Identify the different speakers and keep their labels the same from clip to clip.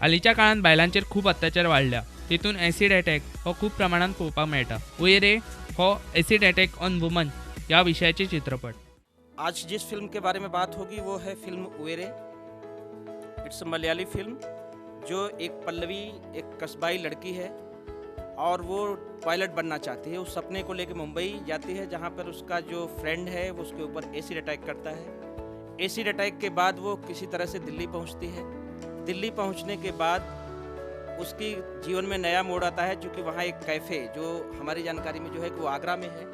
Speaker 1: हालींच्या काळात बायलांचेर खूप अत्याचार वाढल्या, तितून एसिड अटॅक हो खूप प्रमाणात पळोवपाक मेळटा। उयरे हो एसिड अटॅक ऑन वुमन या विषयाचे चित्रपट।
Speaker 2: आज जिस फिल्म के बारे में बात होगी वो है film Uyare. It's a Malayali film जो एक पल्लवी, एक कस्बाई लड़की है और वो पायलट बनना चाहती है। उस सपने को लेकर मुंबई जाती है, जहाँ पर उसका जो फ्रेंड है वो उसके ऊपर एसिड अटैक करता है। एसिड अटैक के बाद वो किसी तरह से दिल्ली पहुँचती है। दिल्ली पहुँचने के बाद उसकी जीवन में नया मोड़ आता है, क्योंकि वहाँ एक कैफ़े जो हमारी जानकारी में जो है कि वो आगरा में है।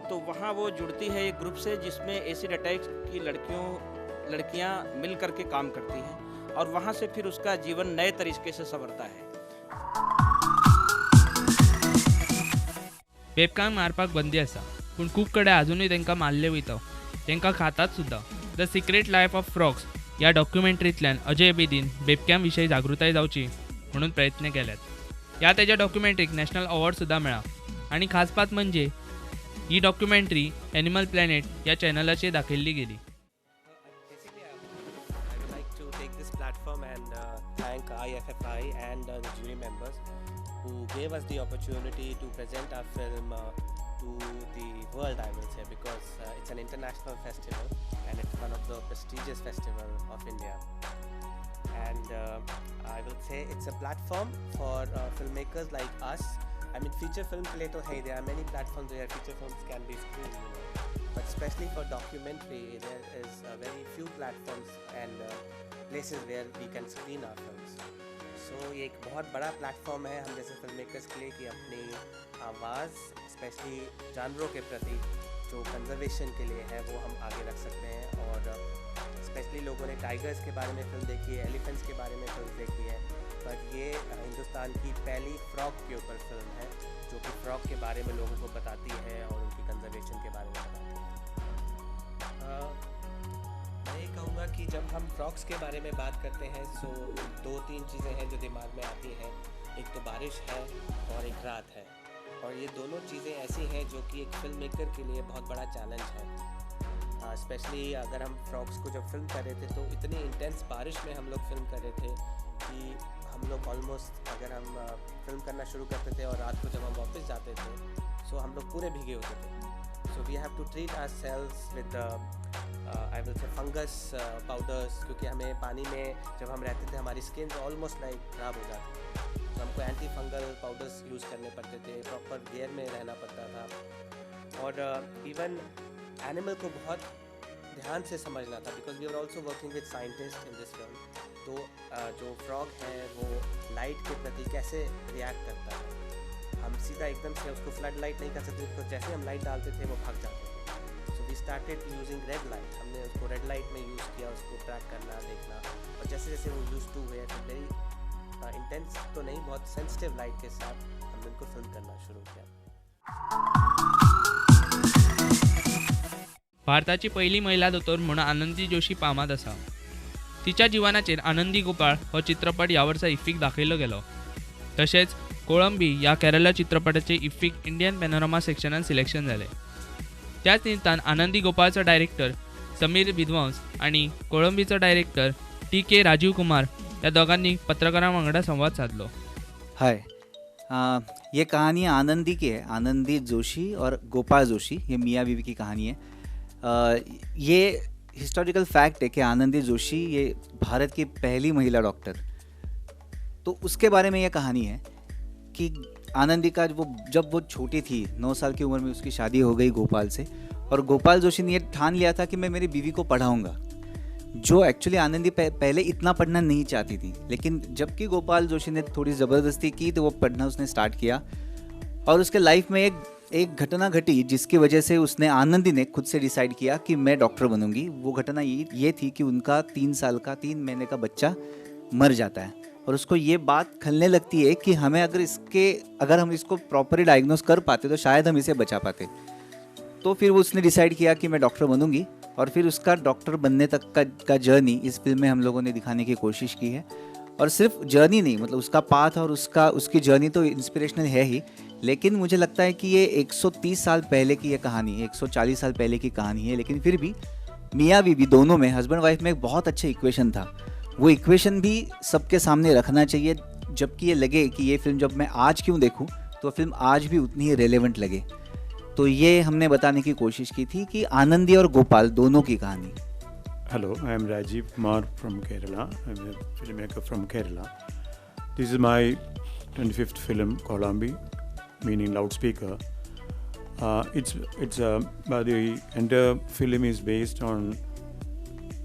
Speaker 2: तो वहाँ वो जुड़ती है एक ग्रुप से जिसमें एसिड अटैक की लड़कियाँ मिल करके काम करती हैं, और वहाँ से फिर उसका जीवन नए तरीके से संवरता है।
Speaker 1: बेबकांक मारपाक बंदी आसा, पूण खूब कडेन अजूनय तांकां मारले वयता, तांकां खातात सुद्दां। The secret life of frogs ह्या डॉक्युमेंटरींतल्यान अजय बेदीन बेबक्यां विशयी जागृताय जावची म्हणून प्रयत्न केल्यात। ह्या तेज्या डॉक्युमेंटरीक नॅशनल अवॉर्ड सुद्दां मेळ्ळा, आनी खास बात म्हणजे ही डॉक्युमेंटरी एनिमल प्लॅनेट या चॅनलाचेर दाखयल्ली गेली।
Speaker 3: I would like to take this platform and thank IFFI and the jury members who gave us the opportunity to present our film to the world, I will say, because it's an international festival and it's one of the prestigious festival of India. And I will say it's a platform for filmmakers like us. I mean, feature film ke liye to hai, there are many platforms where feature films can be screened, you know. But especially for documentary, there is very few platforms and places where we can screen our films. So ये एक बहुत बड़ा platform है हम जैसे film makers के लिए कि अपनी आवाज़ स्पेशली जानवरों के प्रति जो कंजर्वेशन के लिए है वो हम आगे रख सकते हैं। और स्पेशली लोगों ने टाइगर्स के बारे में फिल्म देखी है, एलिफेंट्स के बारे में फिल्म देखी है, बट ये हिंदुस्तान की पहली फ्रॉग के ऊपर फिल्म है जो कि फ्रॉग के बारे में लोगों को बताती है और उनकी कंजर्वेशन के बारे में बताती है। मैं ये कहूँगा कि जब हम फ्रॉग्स के बारे में बात करते हैं तो 2-3 चीज़ें हैं जो दिमाग में आती हैं। एक तो बारिश है और एक रात है, और ये दोनों चीज़ें ऐसी हैं जो कि एक फिल्म मेकर के लिए बहुत बड़ा चैलेंज है। स्पेशली अगर हम फ्रॉग्स को जब फिल्म कर रहे थे तो इतनी इंटेंस बारिश में हम लोग फिल्म कर रहे थे कि हम लोग ऑलमोस्ट अगर हम फिल्म करना शुरू करते थे और रात को जब हम वापस जाते थे सो हम लोग पूरे भीगे होते थे। So we have to treat our cells with I will say fungus powders, क्योंकि हमें पानी में जब हम रहते थे हमारी स्किन ऑलमोस्ट लाइक ख़राब हो जाती, तो हमको एंटी फंगल पाउडर्स यूज़ करने पड़ते थे, प्रॉपर गियर में रहना पड़ता था। और इवन एनिमल को बहुत ध्यान से समझना था, because we are also working with scientist in this film. तो जो फ्रॉग है वो लाइट के प्रति कैसे रिएक्ट करता है, हम सीधा एकदम से उसको फ्लड लाइट नहीं कर सकते, तो जैसे हम लाइट डालते थे वो भाग जाते थे। So we started using red light, हमने उसको रेड लाइट में यूज़ किया, उसको ट्रैक करना, देखना, और जैसे जैसे वो यूज टू हुए तो वेरी इंटेंस तो नहीं, बहुत सेंसिटिव लाइट के साथ हमने उनको फिल्म करना शुरू किया।
Speaker 1: भारताची पहिली महिला दोतोर म्हणून आनंदी जोशी फामाद आसा। तिच्या जिवनाचेर आनंदी गोपाळ हो चित्रपट ह्या वर्सा इफ्फीक दाखयलो गेलो। तशेंच कोळंबी ह्या केरला चित्रपटाचे इफ्फीक इंडियन पॅनोरमा सेक्शनान सिलेक्शन जालें। त्याच निमतान आनंदी गोपाळचो डायरेक्टर समीर विद्वांस आणि कोळंबीचो डायरेक्टर TK राजीव कुमार या दोघांनी पत्रकारां वांगडा संवाद साधलो।
Speaker 4: हाय, ये कहानी आनंदी की है, आनंदी जोशी और गोपाल जोशी, ये मियाँ बीवी की कहानी है। ये हिस्टोरिकल फैक्ट है कि आनंदी जोशी ये भारत की पहली महिला डॉक्टर, तो उसके बारे में ये कहानी है कि आनंदी का जब वो छोटी थी, 9 साल की उम्र में उसकी शादी हो गई गोपाल से, और गोपाल जोशी ने ये ठान लिया था कि मैं मेरी बीवी को पढ़ाऊँगा, जो एक्चुअली आनंदी पहले इतना पढ़ना नहीं चाहती थी, लेकिन जबकि गोपाल जोशी ने थोड़ी ज़बरदस्ती की तो वो पढ़ना उसने स्टार्ट किया। और उसके लाइफ में एक घटना घटी जिसकी वजह से उसने, आनंदी ने खुद से डिसाइड किया कि मैं डॉक्टर बनूंगी। वो घटना ये थी कि उनका 3 महीने का बच्चा मर जाता है, और उसको ये बात खलने लगती है कि हमें अगर हम इसको प्रॉपरली डायग्नोस कर पाते तो शायद हम इसे बचा पाते। तो फिर वो उसने डिसाइड किया कि मैं डॉक्टर बनूंगी, और फिर उसका डॉक्टर बनने तक का जर्नी इस फिल्म में हम लोगों ने दिखाने की कोशिश की है। और सिर्फ जर्नी नहीं, मतलब उसका पाथ और उसकी जर्नी तो इंस्पिरेशनल है ही, लेकिन मुझे लगता है कि ये 130 साल पहले की ये कहानी है, 140 साल पहले की कहानी है, लेकिन फिर भी मियाँ बीवी दोनों में, हस्बैंड वाइफ में एक बहुत अच्छा इक्वेशन था। वो इक्वेशन भी सबके सामने रखना चाहिए, जबकि ये लगे कि ये फिल्म जब मैं आज क्यों देखूं तो फिल्म आज भी उतनी ही रेलेवेंट लगे। तो ये हमने बताने की कोशिश की थी कि आनंदी और गोपाल दोनों की कहानी।
Speaker 5: Hello, I am Rajiv Kumar from Kerala. I am a filmmaker from Kerala. This is my 25th film, Kolambi, meaning loudspeaker. The entire film is based on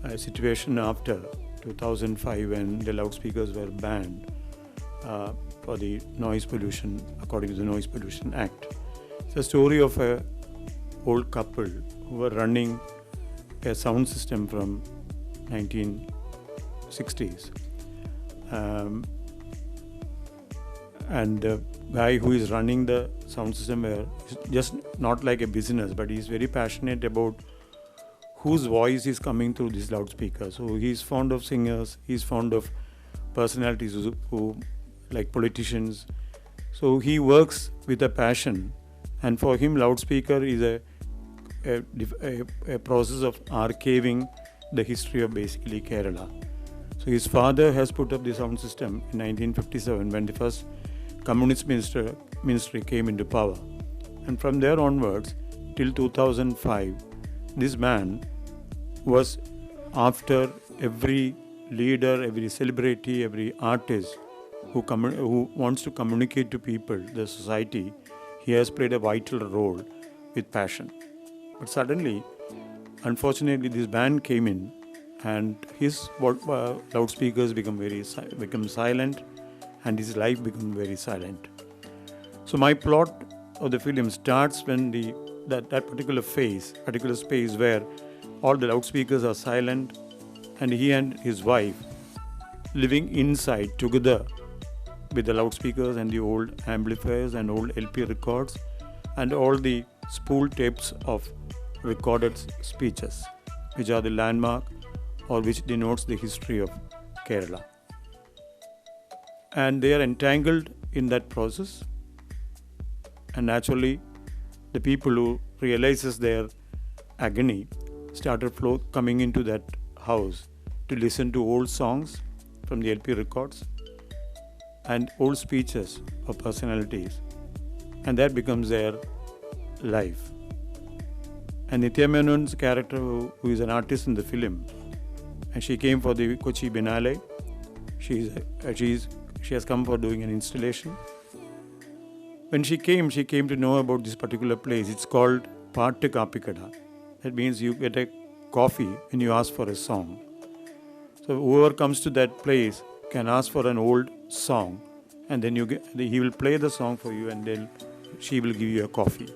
Speaker 5: a situation after 2005 when the loudspeakers were banned for the noise pollution, according to the Noise Pollution Act. It's a story of a old couple who were running a sound system from 1960s. And the guy who is running the sound system is just not like a business, but he's very passionate about whose voice is coming through this loudspeaker. So he's fond of singers, he's fond of personalities who like politicians. So he works with a passion, and for him loudspeaker is a process of archiving the history of basically Kerala. So his father has put up the sound system in 1957 when the first communist ministry came into power. And from there onwards till 2005, this man was after every leader, every celebrity, every artist who wants to communicate to people, the society. He has played a vital role with passion. But suddenly, unfortunately, this ban came in, and his loudspeakers become silent, and his life became very silent. So my plot of the film starts when that particular particular space where all the loudspeakers are silent, and he and his wife living inside together with the loudspeakers and the old amplifiers and old LP records and all the spool tapes of recorded speeches, which are the landmark or which denotes the history of Kerala. And they are entangled in that process, and naturally the people who realizes their agony started coming into that house to listen to old songs from the LP records and old speeches of personalities, and that becomes their life. And Nitya Menon's character, who is an artist in the film, and she came for the Kochi Biennale. She has come for doing an installation. When she came to know about this particular place. It's called Paattu Kaapikada. That means you get a coffee when you ask for a song. So whoever comes to that place can ask for an old song, and then he will play the song for you, and then she will give you a coffee.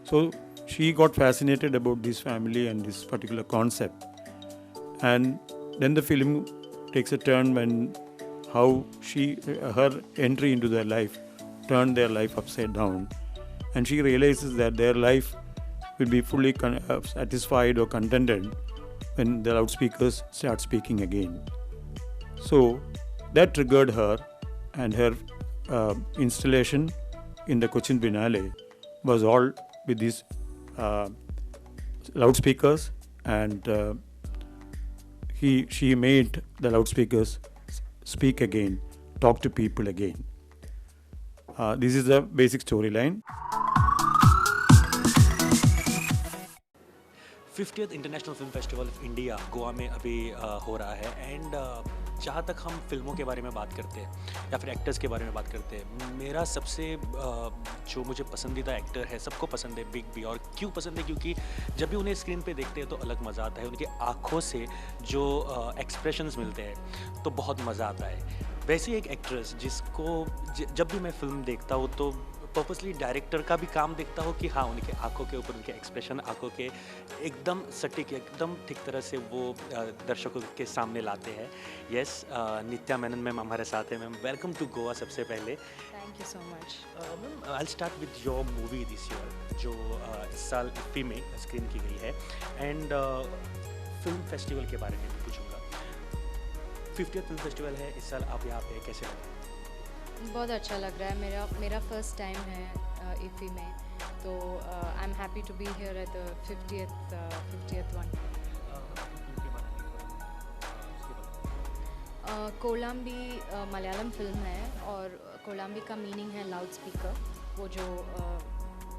Speaker 5: So she got fascinated about this family and this particular concept, and then the film takes a turn when how her entry into their life turned their life upside down, and she realizes that their life will be fully satisfied or contented when the loudspeakers start speaking again. So that triggered her, and her installation in the Cochin Biennale was all with these loudspeakers, and she made the loudspeakers speak again, talk to people again. This is the basic storyline.
Speaker 6: 50th international film festival of India Goa में अभी हो रहा है। And जहाँ तक हम फिल्मों के बारे में बात करते हैं या फिर एक्टर्स के बारे में बात करते हैं, मेरा सबसे जो मुझे पसंदीदा एक्टर है, सबको पसंद है बिग बी। और क्यों पसंद है? क्योंकि जब भी उन्हें स्क्रीन पे देखते हैं तो अलग मज़ा आता है। उनकी आँखों से जो एक्सप्रेशंस मिलते हैं तो बहुत मज़ा आता है। वैसे एक एक्ट्रेस जिसको जब भी मैं फिल्म देखता हूँ तो पर्पसली डायरेक्टर का भी काम देखता हो कि हाँ, उनके आंखों के ऊपर उनके एक्सप्रेशन, आंखों के एकदम सटीक, एकदम ठीक तरह से वो दर्शकों के सामने लाते हैं। यस, नित्या मेनन मैम हमारे साथ है। Ma'am, welcome to Goa. सबसे पहले
Speaker 7: thank you so much.
Speaker 6: Ma'am, I start with your movie this year, जो इस साल इफ्फी में स्क्रीन की गई है। एंड फिल्म फेस्टिवल के बारे में पूछूंगा। 50th फिल्म फेस्टिवल है इस साल, आप यहाँ पे कैसे लगे?
Speaker 7: बहुत अच्छा लग रहा है। मेरा फर्स्ट टाइम है इफ़ी में, तो I am happy to be here at the 50th one. Kolambi Malayalam film है और कोलंबी का मीनिंग है लाउड स्पीकर। वो जो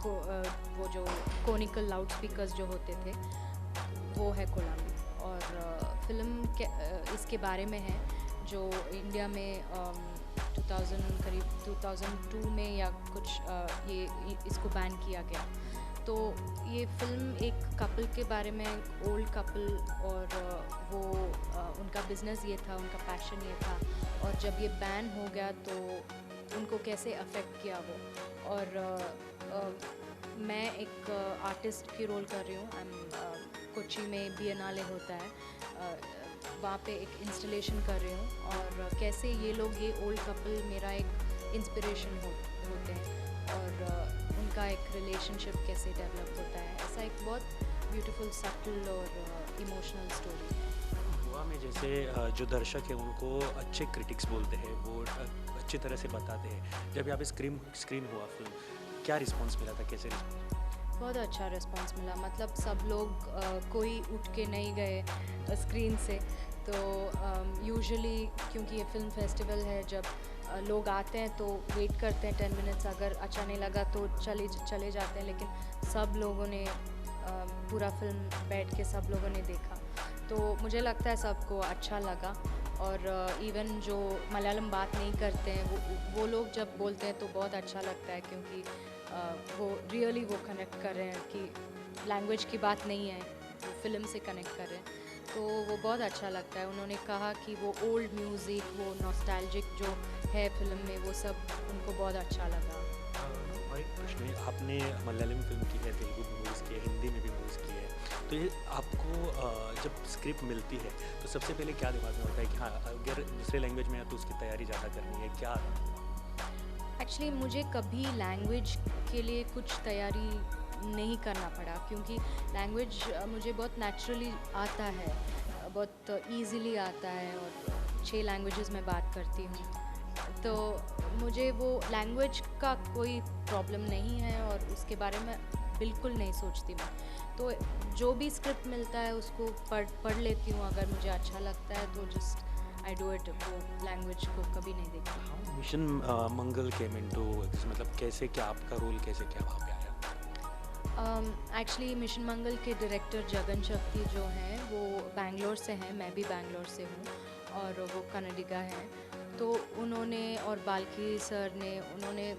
Speaker 7: वो जो कोनिकल लाउड स्पीकर्स जो होते थे वो है कोलंबी। और फिल्म के इसके बारे में है जो इंडिया में 2002 में या कुछ ये इसको बैन किया गया। तो ये फिल्म एक कपल के बारे में, ओल्ड कपल, और वो उनका बिज़नेस ये था, उनका पैशन ये था, और जब ये बैन हो गया तो उनको कैसे अफेक्ट किया वो। और मैं एक आर्टिस्ट की रोल कर रही हूँ। कोची में बिएनाले होता है, वहाँ पे एक इंस्टॉलेशन कर रही हूँ, और कैसे ये लोग, ये ओल्ड कपल मेरा एक इंस्पिरेशन होते हैं, और उनका एक रिलेशनशिप कैसे डेवलप होता है। ऐसा एक बहुत ब्यूटीफुल, सटल और इमोशनल स्टोरी है।
Speaker 6: गोवा में जैसे जो दर्शक है उनको अच्छे क्रिटिक्स बोलते हैं, वो अच्छी तरह से बताते हैं। जब यहाँ पे स्क्रीन हुआ फिल्म, क्या रिस्पॉन्स मिला था, कैसे रिस्पॉन्स?
Speaker 7: बहुत अच्छा रिस्पांस मिला। मतलब सब लोग कोई उठ के नहीं गए स्क्रीन से। तो यूजुअली क्योंकि ये फिल्म फेस्टिवल है, जब लोग आते हैं तो वेट करते हैं 10 मिनट्स, अगर अच्छा नहीं लगा तो चले जाते हैं, लेकिन सब लोगों ने पूरा फिल्म बैठ के सब लोगों ने देखा। तो मुझे लगता है सबको अच्छा लगा। और इवन जो मलयालम बात नहीं करते हैं वो लोग जब बोलते हैं तो बहुत अच्छा लगता है, क्योंकि वो रियली वो कनेक्ट कर रहे हैं कि लैंग्वेज की बात नहीं है, वो फिल्म से कनेक्ट कर रहे हैं। तो वो बहुत अच्छा लगता है। उन्होंने कहा कि वो ओल्ड म्यूज़िक, वो नॉस्टैल्जिक जो है फिल्म में, वो सब उनको बहुत अच्छा लगा।
Speaker 6: और एक प्रश्न है, आपने मलयालम फिल्म की है, तेलुगु भी मूवीज़ की है, हिंदी में भी मूवीज़ की है, तो ये आपको जब स्क्रिप्ट मिलती है तो सबसे पहले क्या दिमाग में होता है कि हाँ अगर दूसरे लैंग्वेज में है तो उसकी तैयारी ज़्यादा करनी है, क्या?
Speaker 7: एक्चुअली मुझे कभी लैंग्वेज के लिए कुछ तैयारी नहीं करना पड़ा, क्योंकि लैंग्वेज मुझे बहुत नेचुरली आता है, बहुत इजीली आता है, और 6 लैंग्वेजेस में बात करती हूँ। तो मुझे वो लैंग्वेज का कोई प्रॉब्लम नहीं है, और उसके बारे में बिल्कुल नहीं सोचती मैं। तो जो भी स्क्रिप्ट मिलता है उसको पढ़ लेती हूँ। अगर मुझे अच्छा लगता है तो जस्ट आई डू इट। वो लैंग्वेज को कभी नहीं देखती।
Speaker 6: मिशन मंगल केम इनटू, मतलब कैसे, क्या आपका रोल कैसे क्या वहाँ पे आया?
Speaker 7: एक्चुअली मिशन मंगल के डायरेक्टर जगन शक्ति जो हैं वो बैंगलोर से हैं, मैं भी बैंगलोर से हूँ, और वो कन्नडिगा हैं। तो उन्होंने, और बाल्की सर ने, उन्होंने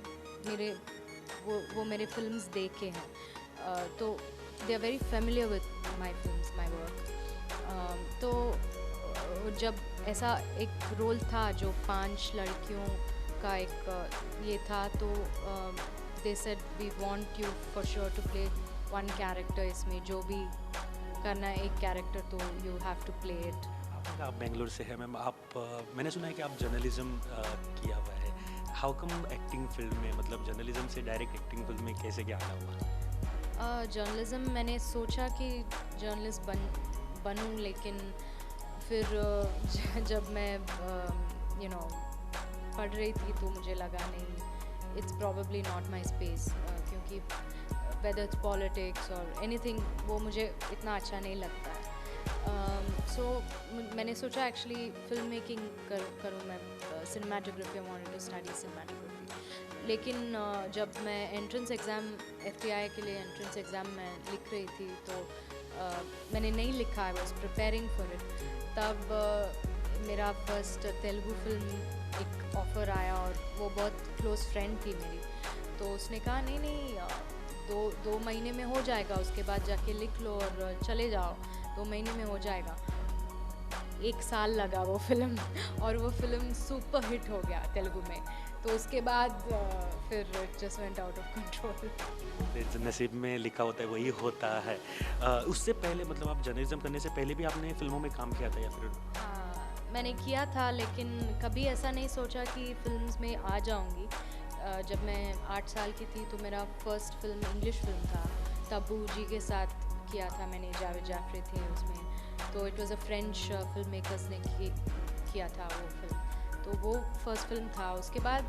Speaker 7: वो मेरे फिल्म्स देखे हैं। तो they are very familiar with my films, my work. तो जब ऐसा एक रोल था जो 5 लड़कियों का एक ये था, तो they said we want you for sure to play one character इसमें, जो भी करना है एक कैरेक्टर, तो you have to play it।
Speaker 6: आप बेंगलोर से हैं मैम, आप मैंने सुना है कि आप जर्नलिज्म किया हुआ है। हाउ कम एक्टिंग फील्ड में, मतलब जर्नलिज्म से डायरेक्ट एक्टिंग फील्ड में कैसे क्या आना हुआ?
Speaker 7: जर्नलिज्म मैंने सोचा कि जर्नलिस्ट बनूं, लेकिन फिर जब मैं पढ़ रही थी तो मुझे लगा नहीं, it's probably not my space, क्योंकि वेदर इट्स पॉलिटिक्स और एनीथिंग, वो मुझे इतना अच्छा नहीं लगता है। सो मैंने सोचा एक्चुअली फिल्म मेकिंग करूँ मैं, cinematography, I wanted to study cinematography. लेकिन जब मैं एंट्रेंस एग्ज़ाम, FTI के लिए एंट्रेंस एग्ज़ाम में लिख रही थी, तो मैंने नहीं लिखा, I was preparing for it. तब मेरा फर्स्ट तेलुगु फिल्म एक ऑफ़र आया, और वो बहुत क्लोज़ फ्रेंड थी मेरी। तो उसने कहा नहीं, दो महीने में हो जाएगा, उसके बाद जाके लिख लो और चले जाओ, 2 महीने में हो जाएगा। 1 साल लगा वो फिल्म, और वो फिल्म सुपर हिट हो गया तेलुगु में। तो उसके बाद फिर just went out of control.
Speaker 6: नसीब में लिखा होता है वही होता है। उससे पहले, मतलब आप जर्नलिज्म करने से पहले भी आपने फिल्मों में काम किया था या फिर?
Speaker 7: हाँ, मैंने किया था, लेकिन कभी ऐसा नहीं सोचा कि फिल्म्स में आ जाऊंगी। जब मैं 8 साल की थी तो मेरा फर्स्ट फिल्म इंग्लिश फिल्म था, तब्बू जी के साथ किया था मैंने, जावेद जाफरी थे उसमें। तो it was a French film makers ने किया था वो फिल्म, तो वो फर्स्ट फिल्म था। उसके बाद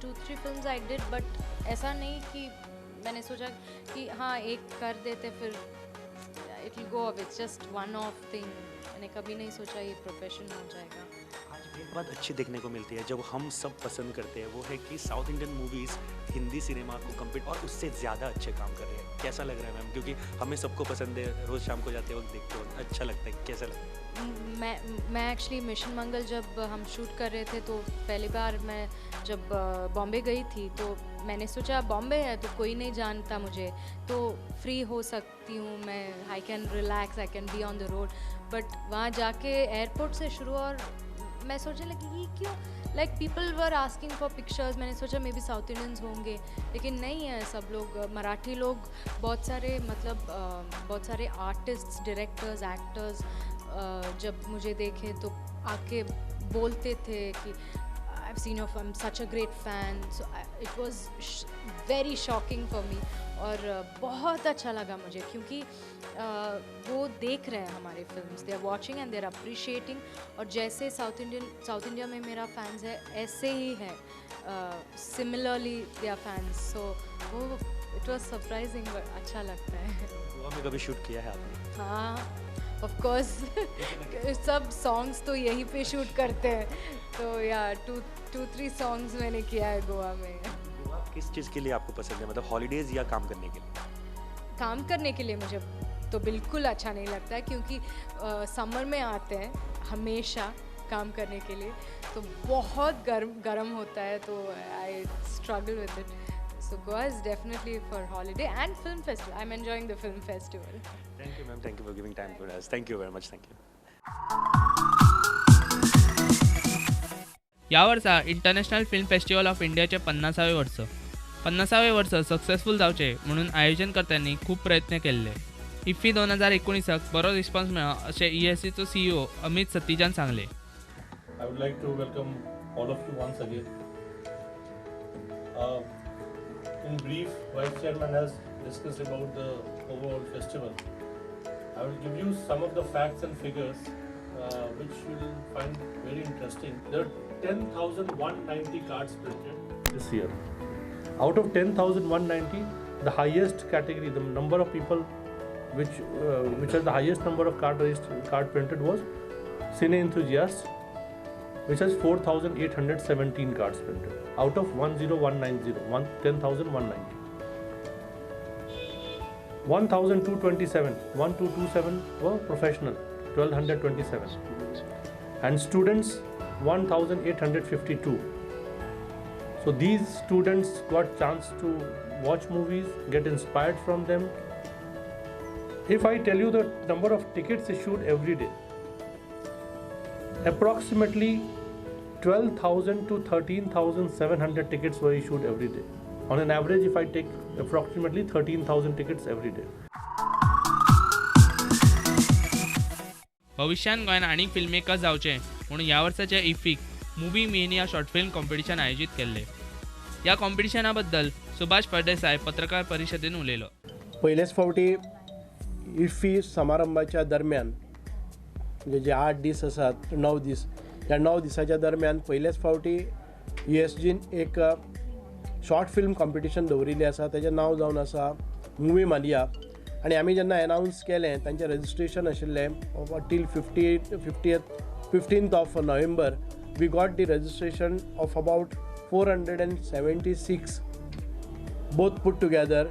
Speaker 7: 2-3 फिल्म्स आई डिड, बट ऐसा नहीं कि मैंने सोचा कि हाँ एक कर देते फिर it will go up, it's just one of thing. मैंने कभी नहीं सोचा ये प्रोफेशन हो जाएगा।
Speaker 6: एक बात अच्छी देखने को मिलती है जब हम सब पसंद करते हैं, वो है कि south Indian movies Hindi cinema को कम्पीट और उससे ज़्यादा अच्छे काम कर रहे हैं। कैसा लग रहा है मैम? क्योंकि हमें सबको पसंद है, रोज़ शाम को जाते वक्त देखते वक्त अच्छा लगता है, कैसा लगता है?
Speaker 7: मैं एक्चुअली मिशन मंगल जब हम शूट कर रहे थे तो पहली बार मैं जब बॉम्बे गई थी तो मैंने सोचा बॉम्बे है तो कोई नहीं जानता मुझे, तो फ्री हो सकती हूँ मैं, I can relax, I can be on the road. But वहाँ जाके एयरपोर्ट से शुरू और मैं सोचने लगी ये क्यों, like people were asking for pictures. मैंने सोचा मे बी साउथ इंडियंस होंगे, लेकिन नहीं है, सब लोग मराठी लोग, बहुत सारे मतलब बहुत सारे आर्टिस्ट्स, डायरेक्टर्स, एक्टर्स जब मुझे देखे तो आके बोलते थे कि I've seen your film, such a great fan. So it was very shocking for me और बहुत अच्छा लगा मुझे क्योंकि वो देख रहे हैं हमारे films, they are watching and they are appreciating. और जैसे साउथ इंडिया में मेरा फैंस है ऐसे ही है, सिमिलरली दे आर फैंस। सो वो इट वाज सरप्राइजिंग, बट अच्छा लगता है।
Speaker 6: गोवा में कभी शूट किया है आपने?
Speaker 7: हाँ ऑफ कोर्स सब सॉन्ग्स तो यहीं पे शूट करते हैं, तो या 2-3 सॉन्ग्स मैंने किया है गोवा में।
Speaker 6: गोवा किस चीज़ के लिए आपको पसंद है, मतलब हॉलीडेज या काम करने के लिए?
Speaker 7: काम करने के लिए मुझे तो बिल्कुल अच्छा नहीं लगता है क्योंकि समर में आते हैं हमेशा काम करने के लिए, तो बहुत गर्म होता है, तो I struggle with it. So Goa is definitely for holiday and film festival. I'm enjoying the film festival.
Speaker 6: Thank you ma'am, thank you for giving time for us. Thank you very much, thank you.
Speaker 1: या वर्सा international film festival of इंडियाचे 50वे वर्ष 50वे वर्ष successful जावचे म्हणून आयोजनकर्त्यांनी खूप प्रयत्न केल्ले। IFFI 2019क बरो रिस्पॉन्स मेळ्ळा अशें ESCचो CEO अमित सतीजान सांगले।
Speaker 8: I would like to welcome all of you once again. In brief, Vice Chairman has discussed about the overall festival. I will give you some of the facts and figures which you will find very interesting. There are 10,190 cards printed this year. Out of 10,190, the highest category, the number of people which has the highest number of card printed was Cine Enthusiasts, which has 4,817 cards printed out of 10,190, 10,190. 1,227 were professional, 1,227, and students 1,852. So these students got chance to watch movies, get inspired from them. If I tell you the number of tickets issued every day, approximately 12,000 to 13,700 tickets were issued every day. On an average, if I take approximately 13,000 tickets every day.
Speaker 1: भविष्यान गोंयान आनीक film makers जावचे म्हणून ह्या वर्साचे इफ्फीक movie mania short film competition आयोजीत केल्ले। ह्या कॉम्पिटिशना बद्दल सुभाष फळदेसाय पत्रकार परिशदेन उलयलो।
Speaker 9: पहिलेच फावटी इफ्फी समारंभाच्या दरम्यान म्हणजे जे 8 दीस आसात, 9 दीस, या 9 दिसाच्या दरम्यान पहिलेच फावटी ESGन एक शॉर्ट फिल्म कॉम्पिटिशन दवरिल्लें आसा, तेजें नांव जावन आसा मुवी मालिया। आनी आमी जेन्ना अनावन्स केलें तांचें रजिस्ट्रेशन आशिल्लें till 15th of November, we got the registration of about 476 both put together,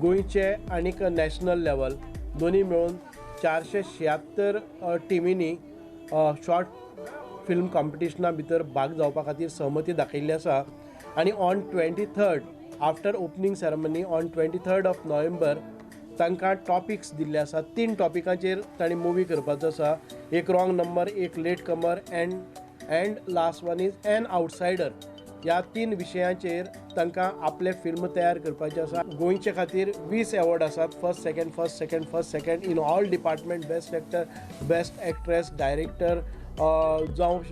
Speaker 9: गोंयचे आनीक नॅशनल लेवल दोनी मेळून 476 टिमींनी शॉर्ट फिल्म कॉम्पिटिशना भितर भाग जावपा खातीर सहमती दाखयल्ली आसा। आनी on 23rd, after opening ceremony on 23rd of November, तांकां टॉपिक्स दिल्ले आसा। 3 टॉपिकाचेर तांणी मुवी करपाचो आसा, एक रॉंग नंबर, एक late comer and last one is an outsider. ह्या 3 विशयांचेर तांकां आपले फिल्म तयार करपाचें आसा। गोंयचे खातीर 20 अवॉर्ड आसात, first second in all department, best actor, best actress, director जावं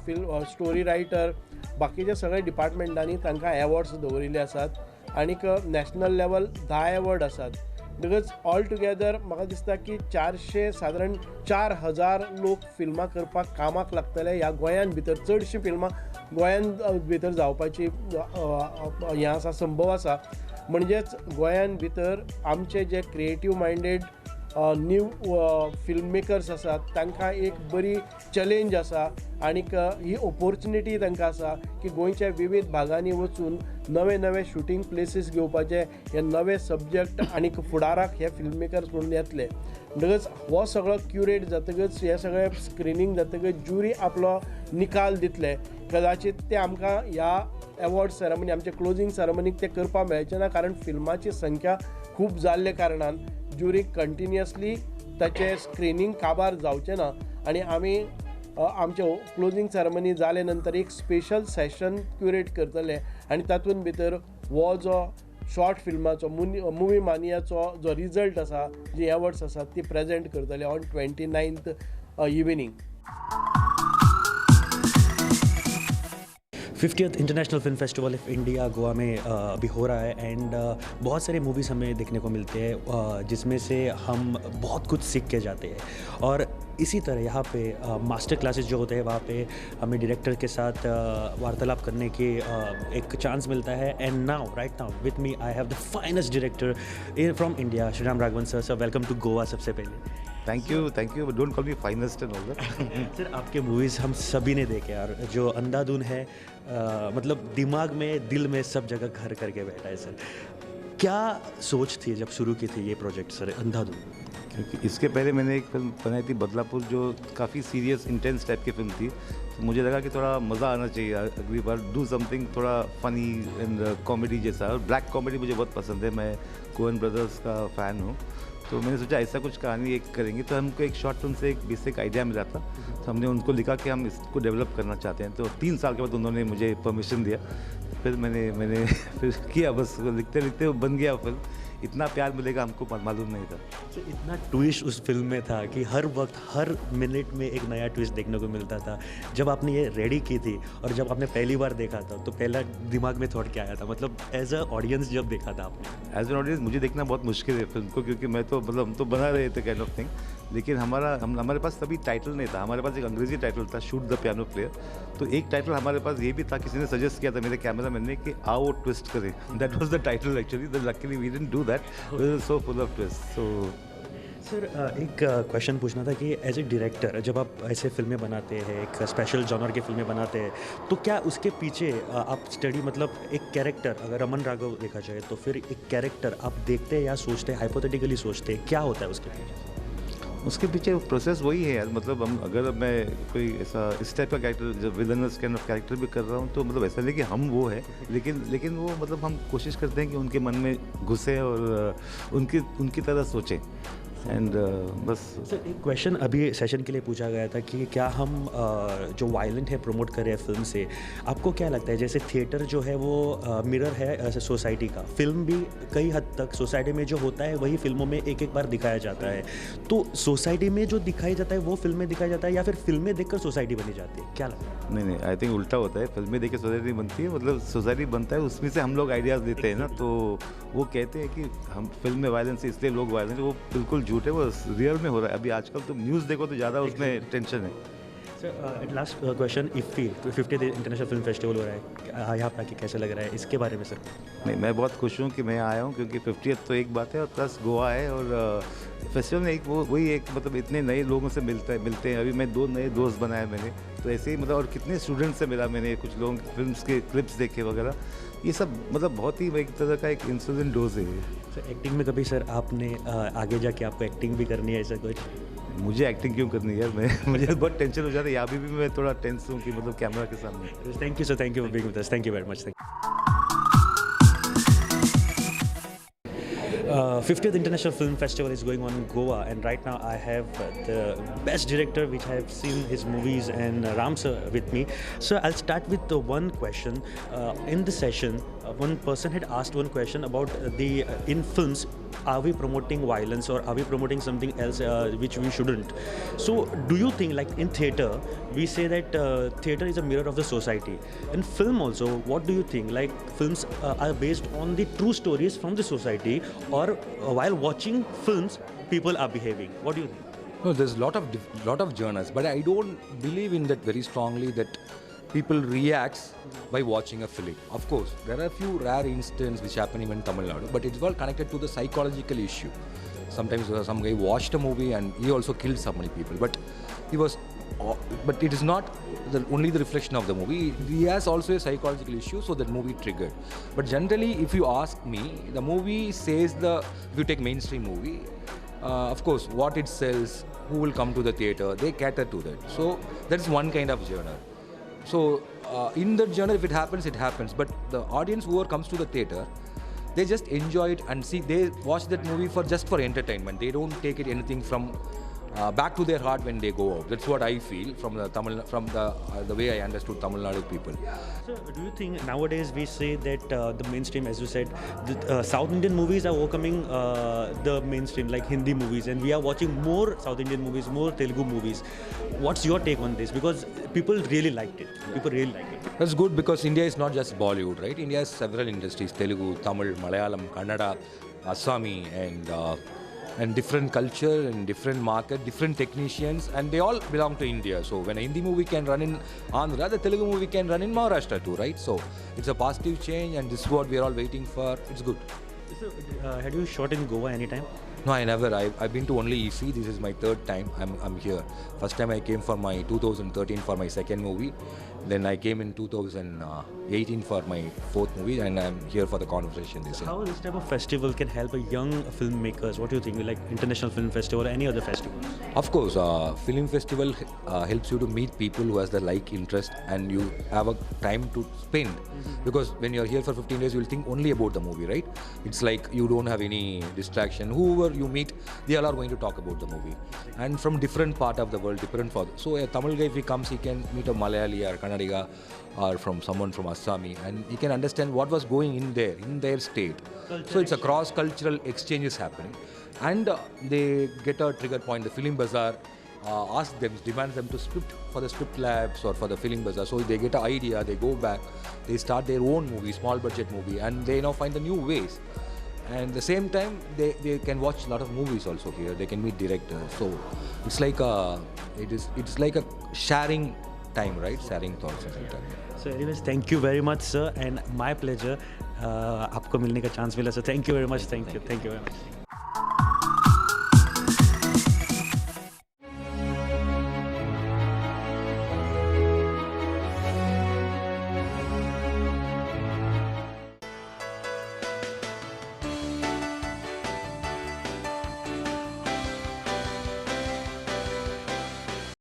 Speaker 9: फिल्म स्टोरी रायटर, बाकीच्या सगळ्या डिपार्टमेंटांनी तांकां अवॉर्ड्स दवरिल्ले आसात। आनीक नॅशनल लेवल 10 अवॉर्ड आसात। बिकॉज ऑल टुगेदर म्हाका दिसता की 400 सादारण 4,000 लोक फिल्मां करपाक कामाक लागतले। ह्या गोंयान भितर चडशीं फिल्मां गोंयान भितर जावपाची हें आसा, संभव आसा। म्हणजेच गोंयान भितर आमचे जे creative minded new film makers आसात तांकां एक बरी चॅलेंज आसा आनीक ही ऑपॉर्च्युनिटी तांकां आसा की गोंयच्या विविध भागांनी वचून नवे नवे शूटिंग प्लेसीस घेवपाचे, हे नवे सब्जेक्ट आनीक फुडाराक हे फिल्म मेकर्स म्हणून येतले. म्हणटकच हो सगळो क्युरेट जातकच हे सगळे स्क्रिनींग जातकच ज्युरी आपलो निकाल दितले. कदाचित ते आमकां ह्या अवॉर्ड सेरेमनी आमच्या क्लोजींग सेरेमनीक ते करपाक मेळचें ना, कारण फिल्माची संख्या खूब जाल्ले कारणान ज्युरीक कंटिन्युअसली ताचें स्क्रिनींग काबार जावचें ना. आनी आमी आमचे क्लोजींग सेरेमनी जाले नंतर एक स्पेशल सेशन क्युरेट करतले आनी तातूंत भितर हो जो शॉर्ट फिल्माचो मुवी मानियाचो जो रिजल्ट आसा, जी अवॉर्ड्स आसात ती प्रेजेंट करतले on 29th evening.
Speaker 6: 50th international film festival of India Goa में अभी हो रहा है एंड बहुत सारे मूवीज़ हमें देखने को मिलते हैं जिसमें से हम बहुत कुछ सीख के जाते हैं. और इसी तरह यहाँ पे मास्टर क्लासेस जो होते हैं वहाँ पे हमें डायरेक्टर के साथ वार्तालाप करने की एक चांस मिलता है. And now right now with me I have the finest director from India, Shriram Raghavan sir. Sir welcome to Goa. सबसे पहले
Speaker 10: thank you. Don't call me finest and all that.
Speaker 6: Sir आपके मूवीज़ हम सभी ने देखे यार. जो अंधाधुन है मतलब दिमाग में दिल में सब जगह घर करके बैठा है. सर क्या सोच थी जब शुरू की थी ये प्रोजेक्ट सर अंधाधुन?
Speaker 10: क्योंकि इसके पहले मैंने एक फिल्म बनाई थी बदलापुर, जो काफ़ी सीरियस इंटेंस टाइप की फिल्म थी. तो मुझे लगा कि थोड़ा मज़ा आना चाहिए अगली बार, डू समथिंग थोड़ा फ़नी एंड कॉमेडी जैसा. और ब्लैक कॉमेडी मुझे बहुत पसंद है, मैं कोएन ब्रदर्स का फ़ैन हूँ. तो मैंने सोचा ऐसा कुछ कहानी एक करेंगे. तो हमको एक शॉर्ट फिल्म से एक बेसिक आइडिया मिला था, तो हमने उनको लिखा कि हम इसको डेवलप करना चाहते हैं. तो 3 साल के बाद उन्होंने मुझे परमिशन दिया. फिर मैंने फिर किया, बस लिखते लिखते बन गया फिल्म. इतना प्यार मिलेगा हमको मालूम नहीं था.
Speaker 6: तो इतना ट्विस्ट उस फिल्म में था कि हर वक्त हर मिनट में एक नया ट्विस्ट देखने को मिलता था. जब आपने ये रेडी की थी और जब आपने पहली बार देखा था तो पहला दिमाग में थॉट क्या आया था, मतलब एज अ ऑडियंस जब देखा था आपने?
Speaker 10: एज एन ऑडियंस मुझे देखना बहुत मुश्किल है फिल्म को, क्योंकि मैं तो मतलब हम तो बना रहे थे काइंड ऑफ थिंग. लेकिन हमारे पास तभी टाइटल नहीं था. हमारे पास एक अंग्रेजी टाइटल था, शूट द पियानो प्लेयर. तो एक टाइटल हमारे पास ये भी था, किसी ने सजेस्ट किया था मेरे कैमरामैन ने कि आओ वो ट्विस्ट करें. That was the title actually. Luckily we didn't do that. It was so full of twist. So
Speaker 6: sir एक क्वेश्चन पूछना था कि एज ए डायरेक्टर जब आप ऐसे फिल्में बनाते हैं, एक स्पेशल जॉनर की फिल्में बनाते हैं, तो क्या उसके पीछे आप स्टडी, मतलब एक कैरेक्टर अगर रमन राघव देखा जाए तो फिर एक कैरेक्टर आप देखते हैं या सोचते हैं, हाइपोथेटिकली सोचते हैं, क्या होता है उसके पीछे?
Speaker 10: उसके पीछे प्रोसेस वही है यार. मतलब हम अगर मैं कोई ऐसा इस टाइप का कैरेक्टर, जब विलनस काइंड ऑफ कैरेक्टर भी कर रहा हूँ, तो मतलब ऐसा नहीं कि हम वो है, लेकिन वो मतलब हम कोशिश करते हैं कि उनके मन में घुसे और उनकी तरह सोचें. एंड बस.
Speaker 6: सर एक क्वेश्चन अभी सेशन के लिए पूछा गया था कि क्या हम जो वायलेंट है प्रमोट कर रहे हैं फिल्म से, आपको क्या लगता है जैसे थिएटर जो है वो मिरर है सोसाइटी का, फिल्म भी कई हद तक सोसाइटी में जो होता है वही फिल्मों में एक बार दिखाया जाता है, तो सोसाइटी में जो दिखाया जाता है वो फिल्म में दिखाया जाता है या फिर फिल्में देखकर सोसाइटी बनी जाती है, क्या लगता है?
Speaker 10: नहीं, आई थिंक उल्टा होता है. फिल्में देख के सोसाइटी बनती है, मतलब सोसाइटी बनता है, उसमें से हम लोग आइडियाज़ देते हैं ना. तो वो कहते हैं कि हम फिल्म में वायलेंस है इसलिए लोग वायलेंस, वो बिल्कुल झूठ है. वो रियल में हो रहा है. अभी आजकल तो न्यूज़ देखो तो ज़्यादा उसमें टेंशन है.
Speaker 6: Sir last question, IFFI 50th international film festival हो रहा है, यहाँ पर आके कैसा लग रहा है, इसके बारे में सर?
Speaker 10: नहीं, मैं बहुत खुश हूँ कि मैं आया हूँ, क्योंकि 50th तो एक बात है और प्लस गोवा है. और फेस्टिवल में वही एक मतलब इतने नए लोगों से मिलते हैं. अभी मैं 2 नए दोस्त बनाए मैंने, तो ऐसे ही मतलब. और कितने स्टूडेंट से मिला मैंने, कुछ लोगों की फिल्म्स के क्लिप्स देखे वगैरह. ये सब मतलब बहुत ही एक तरह का एक इंसुलिन डोज है.
Speaker 6: सर एक्टिंग में कभी सर आपने आगे जाके आपको एक्टिंग भी करनी है ऐसा कुछ?
Speaker 10: मुझे एक्टिंग क्यों करनी है यार, मुझे बहुत टेंशन हो जाता है. अभी भी मैं थोड़ा टेंस हूँ कि मतलब कैमरा के सामने.
Speaker 6: Thank you sir, thank you for being with us, thank you very much. 50th International Film Festival is going on in Goa, and right now I have the best director which I have seen his movies, and Ram sir with me. So I'll start with the one question. In the session, one person had asked one question about the in films, are we promoting violence or are we promoting something else which we shouldn't? So do you think, like in theatre, we say that theatre is a mirror of the society. In film also, what do you think? Like films are based on the true stories from the society, or while watching films, people are behaving? What do you think?
Speaker 11: No, there's a lot of genres, but I don't believe in that very strongly, that people react by watching a film. Of course, there are a few rare instances which happen even in Tamil Nadu, but it's all connected to the psychological issue. sometimes some guy watched a movie and he also killed so many people. But he was, but it is not only the reflection of the movie. He has also a psychological issue, so that movie triggered. But generally, if you ask me, the movie says if you take mainstream movie, of course, what it sells, who will come to the theater, they cater to that. So that is one kind of genre. So in that genre, if it happens, it happens. But the audience who comes to the theater, they just enjoy it and see. They watch that movie just for entertainment. They don't take it anything from back to their heart when they go out. That's what I feel from the way I understood Tamil Nadu people.
Speaker 6: So, do you think nowadays we say that the mainstream, as you said, the South Indian movies are overcoming the mainstream, like Hindi movies, and we are watching more South Indian movies, more Telugu movies. What's your take on this? Because people really liked it. People really like it.
Speaker 11: That's good because India is not just Bollywood, right? India has several industries: Telugu, Tamil, Malayalam, Kannada, Assami, and different culture and different market, different technicians, and they all belong to India. So when a Hindi movie can run in Andhra, the Telugu movie can run in Maharashtra too, right? So it's a positive change, and this is what we are all waiting for. It's good.
Speaker 6: So, had you shot in Goa anytime?
Speaker 11: No, I never. I've been to only IFFI. This is my third time I'm here. First time I came for my 2013 for my second movie. Then I came in 2018 for my fourth movie, and I'm here for the conversation this year.
Speaker 6: How this type of festival can help a young filmmakers? What do you think? Like International Film Festival or any other festival?
Speaker 11: Of course, film festival helps you to meet people who has the like interest, and you have a time to spend. Because when you're here for 15 days, you'll think only about the movie, right? It's like you don't have any distraction. Whoever you meet, they all are going to talk about the movie, and from different part of the world, different for. So a Tamil guy, if he comes, he can meet a Malayali or Kannadiga or from someone from Assami, and he can understand what was going in their state. So it's a cross-cultural exchanges happening, and they get a trigger point. The Film Bazaar demands them to script for the script labs or for the Film Bazaar. So they get an idea, they go back, they start their own movie, small budget movie, and they now find the new ways. And at the same time, they can watch a lot of movies also here. They can meet directors. So it's like it's like a sharing time, right? Sharing thoughts and time.
Speaker 6: So anyways, thank you very much, sir, and my pleasure. आपको मिलने का chance मिला, so thank you very much. Thank you very much.